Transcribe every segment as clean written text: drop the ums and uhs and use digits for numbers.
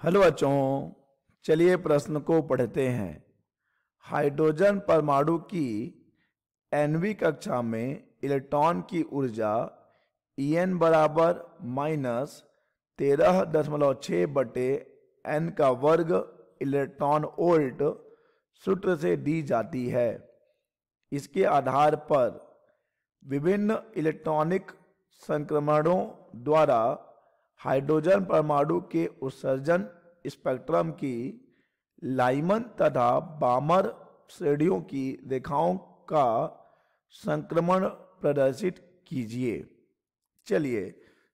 Hello बच्चों, चलिए प्रश्न को पढ़ते हैं। हाइड्रोजन परमाणु की nवीं कक्षा में इलेक्ट्रॉन की ऊर्जा En बराबर -13.6 बटे n का वर्ग इलेक्ट्रॉन वोल्ट सूत्र से दी जाती है। इसके आधार पर विभिन्न इलेक्ट्रॉनिक संक्रमणों द्वारा हाइड्रोजन परमाणु के उत्सर्जन स्पेक्ट्रम की लाइमन तथा बामर श्रेणियों की रेखाओं का संक्रमण प्रदर्शित कीजिए। चलिए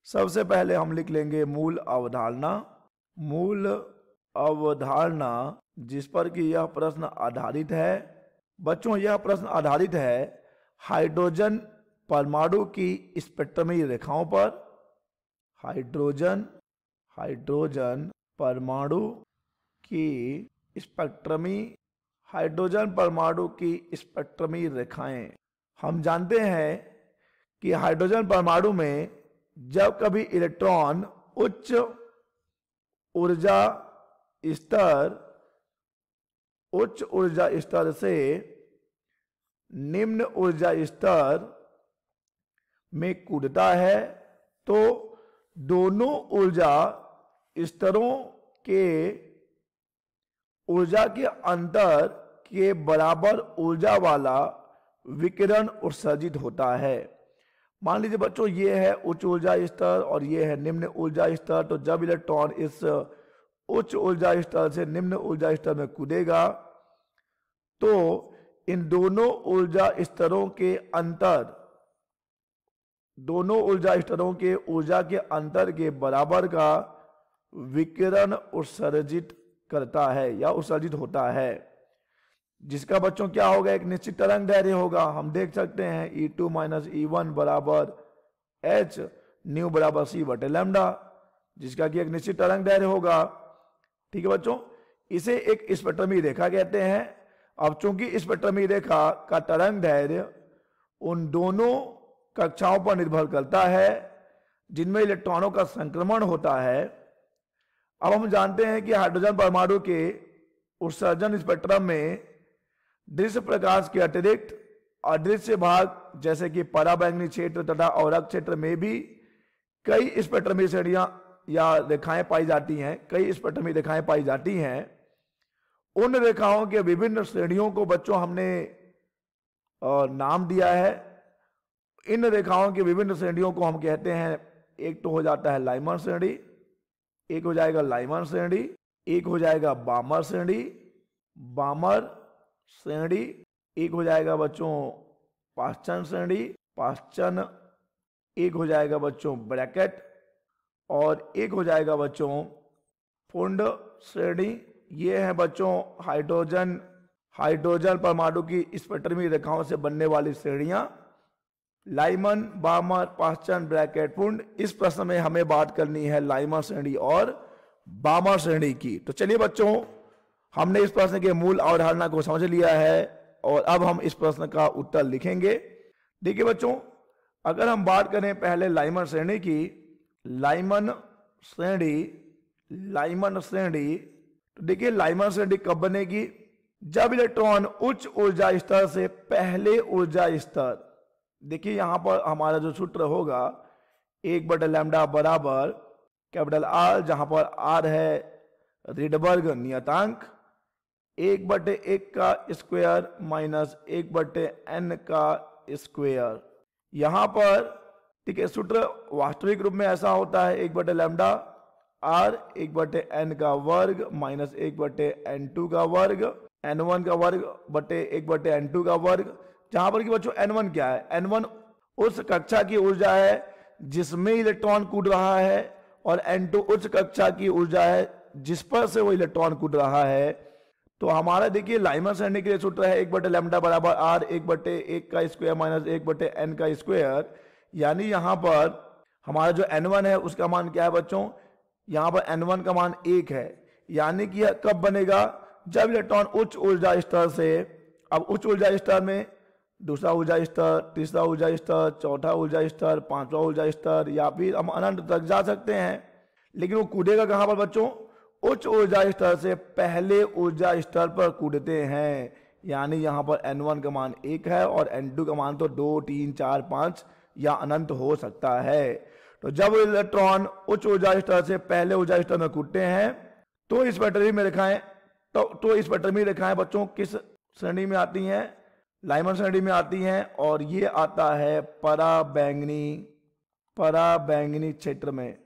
सबसे पहले हम लिख लेंगे मूल अवधारणा। मूल अवधारणा जिस पर कि यह प्रश्न आधारित है। बच्चों, यह प्रश्न आधारित है हाइड्रोजन परमाणु की स्पेक्ट्रमी रेखाओं पर। हाइड्रोजन परमाणु की स्पेक्ट्रमी रेखाएं। हम जानते हैं कि हाइड्रोजन परमाणु में जब कभी इलेक्ट्रॉन उच्च ऊर्जा स्तर से निम्न ऊर्जा स्तर में कूदता है तो दोनों ऊर्जा स्तरों के ऊर्जा के अंतर के बराबर ऊर्जा वाला विकिरण उत्सर्जित होता है। मान लीजिए बच्चों, ये है उच्च ऊर्जा स्तर और ये है निम्न ऊर्जा स्तर। तो जब इलेक्ट्रॉन इस उच्च ऊर्जा स्तर से निम्न ऊर्जा स्तर में कूदेगा तो इन दोनों ऊर्जा स्तरों के ऊर्जा के अंतर के बराबर का विकिरण उत्सर्जित करता है या उत्सर्जित होता है, जिसका बच्चों क्या होगा, एक निश्चित तरंग दैर्ध्य होगा। हम देख सकते हैं E2 - E1 बराबर H न्यू बराबर C बटे लैम्डा, जिसका कि एक निश्चित तरंग दैर्ध्य होगा। ठीक है बच्चों, इसे एक स्पेक्ट्रमी रेखा कहते हैं। अब चूंकि स्पेक्ट्रमी रेखा का तरंग दैर्ध्य उन दोनों कक्षाओं पर निर्भर करता है जिनमें इलेक्ट्रॉनों का संक्रमण होता है। अब हम जानते हैं कि हाइड्रोजन परमाणु के उत्सर्जन स्पेक्ट्रम में दृश्य प्रकाश के अतिरिक्त अदृश्य भाग जैसे कि पराबैंगनी क्षेत्र तथा अवरक्त क्षेत्र में भी कई स्पेक्ट्रमी श्रेणियां या रेखाएं पाई जाती हैं। कई स्पेक्ट्रमी रेखाएं पाई जाती हैं। उन रेखाओं के विभिन्न श्रेणियों को बच्चों हमने नाम दिया है। इन रेखाओं की विभिन्न श्रेणियों को हम कहते हैं, एक तो हो जाता है लाइमर श्रेणी, एक हो जाएगा लाइमर श्रेणी, एक हो जाएगा बामर श्रेणी, एक हो जाएगा बच्चों पाश्चन श्रेणी, एक हो जाएगा बच्चों ब्रैकेट और एक हो जाएगा बच्चों पुंड श्रेणी। ये है बच्चों हाइड्रोजन परमाणु की स्पेक्ट्रमी रेखाओं से बनने वाली श्रेणियां, लाइमन, बामर, पाश्चन, ब्रैकेट, पुंड। इस प्रश्न में हमें बात करनी है लाइमर श्रेणी और बामर श्रेणी की। तो चलिए बच्चों, हमने इस प्रश्न के मूल अवधारणा को समझ लिया है और अब हम इस प्रश्न का उत्तर लिखेंगे। देखिए बच्चों, अगर हम बात करें पहले लाइमर श्रेणी की, लाइमन श्रेणी, तो देखिए लाइमर श्रेणी कब बनेगी, जब इलेक्ट्रॉन उच्च ऊर्जा स्तर से पहले ऊर्जा स्तर, देखिए यहां पर हमारा जो सूत्र होगा 1 बटे लैम्डा बराबर कैपिटल R, जहां पर R है रिडबर्ग नियतांक, 1 बटे 1 का स्क्वायर माइनस 1 बटे n का स्क्वायर। यहां पर ठीक है, सूत्र वास्तविक रूप में ऐसा होता है 1 बटे लैम्डा R 1 बटे n का वर्ग माइनस 1 बटे n2 का वर्ग, n1 का वर्ग बटे 1 बटे n2 का वर्ग। जहां पर कि बच्चों n1 क्या है, n1 उस कक्षा की ऊर्जा है जिसमें इलेक्ट्रॉन कूद रहा है और n2 उच्च कक्षा की ऊर्जा है जिस पर से वो इलेक्ट्रॉन कूद रहा है। तो हमारा देखिए लाइमर श्रेणी के लिए सूत्र है 1 बटे लैम्डा बराबर R 1 बटे 1 का स्क्वायर माइनस 1 बटे n का स्क्वायर। यानी यहां पर हमारा जो n1 है उसका मान क्या है बच्चों, यहां पर n1 का मान 1 है। यानी कि यह कब बनेगा, जब इलेक्ट्रॉन उच्च ऊर्जा स्तर से, अब उच्च ऊर्जा स्तर में दूसरा ऊर्जा स्तर, तीसरा ऊर्जा स्तर, चौथा ऊर्जा स्तर, पांचवा ऊर्जा स्तर, या फिर हम अनंत तक जा सकते हैं। लेकिन वो कूदेगा कहां पर बच्चों, उच्च ऊर्जा स्तर से पहले ऊर्जा स्तर पर कूदते हैं, यानी यहां पर n1 का मान 1 है और n2 का मान तो 2, 3, 4, 5 या अनंत हो सकता है। तो जब इलेक्ट्रॉन उच्च ऊर्जा स्तर से पहले ऊर्जा स्तर में कूदते हैं तो इस पैटर्न में रेखाएं तो इस पैटर्न में रेखाएं बच्चों किस श्रेणी में आती हैं? लाइमन श्रेणी में आती हैं, और ये आता है पराबैंगनी क्षेत्र में,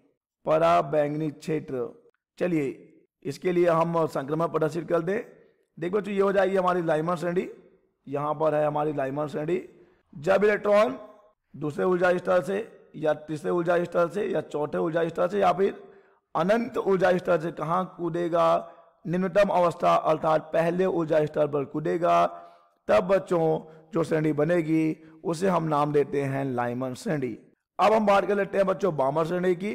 पराबैंगनी क्षेत्र। चलिए इसके लिए हम संक्रमण प्रदर्शित कर दें। देख बच्चों, ये हो जाएगी हमारी लाइमन श्रेणी, यहां पर है हमारी लाइमन श्रेणी। जब इलेक्ट्रॉन दूसरे ऊर्जा स्तर से या तीसरे ऊर्जा स्तर से या चौथे ऊर्जा स्तर से या फिर अनंत ऊर्जा स्तर से कहां कूदेगा? निम्नतम अवस्था अर्थात पहले ऊर्जा स्तर पर कूदेगा, तब बच्चों जो श्रेणी बनेगी उसे हम नाम देते हैं लाइमन श्रेणी। अब हम बात कर लेते हैं बच्चों बामर श्रेणी की।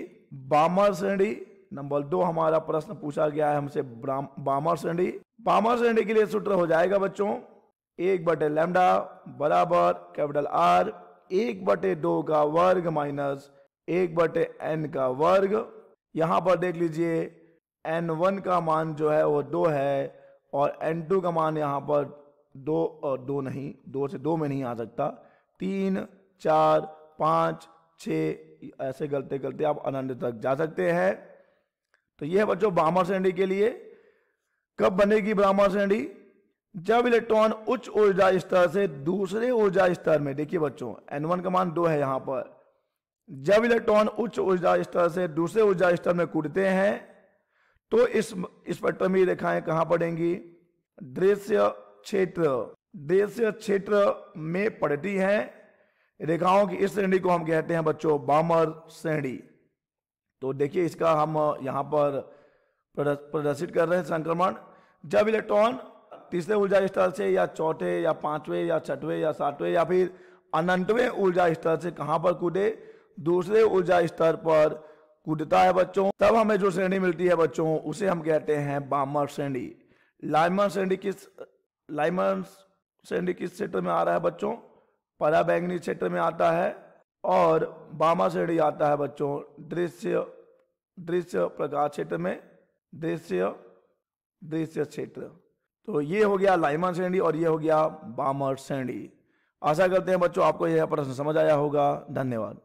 बामर श्रेणी नंबर 2 हमारा प्रश्न पूछा गया है हमसे, बामर श्रेणी। बामर श्रेणी के लिए सूत्र हो जाएगा बच्चों 1/लैम्डा बराबर कैपिटल R 1/2 का वर्ग माइनस 1/n का वर्ग। यहां पर देख लीजिए n1 का मान जो है वो 2 है और n2 का मान यहां पर 2 से 2 में नहीं आ सकता, 3, 4, 5, 6 ऐसे गलते गलते आप अनंत तक जा सकते हैं। तो यह है बच्चों बामर श्रेणी के लिए। कब बनेगी बामर श्रेणी? जब इलेक्ट्रॉन उच्च ऊर्जा स्तर से दूसरे ऊर्जा स्तर में, देखिए बच्चों n1 का मान 2 है यहां पर, जब इलेक्ट्रॉन उच्च ऊर्जा स्तर से दूसरे ऊर्जा स्तर में कूदते हैं तो इस पैटर्न में रेखाएं कहां पड़ेंगी? दृश्य क्षेत्र में पड़ती हैं। रेखाओं की इस श्रेणी को हम कहते हैं बच्चों बामर श्रेणी। तो देखिए इसका हम यहां पर प्रदर्शित कर रहे हैं संक्रमण। जब इलेक्ट्रॉन तीसरे ऊर्जा स्तर से या चौथे या पांचवें या छठवें या सातवें या फिर अनंतवें ऊर्जा स्तर से कहां पर कूदे? दूसरे ऊर्जा स्तर पर कूदता है बच्चों, तब हमें जो श्रेणी मिलती है बच्चों उसे हम कहते हैं बामर श्रेणी। लाइमन श्रेणी किस क्षेत्र में आ रहा है बच्चों? पराबैंगनी क्षेत्र में आता है, और बामर श्रेणी आता है बच्चों दृश्य प्रकाश क्षेत्र में, दृश्य क्षेत्र। तो ये हो गया लाइमन श्रेणी और ये हो गया बामर श्रेणी। आशा करते हैं बच्चों आपको यह प्रश्न समझ आया होगा। धन्यवाद।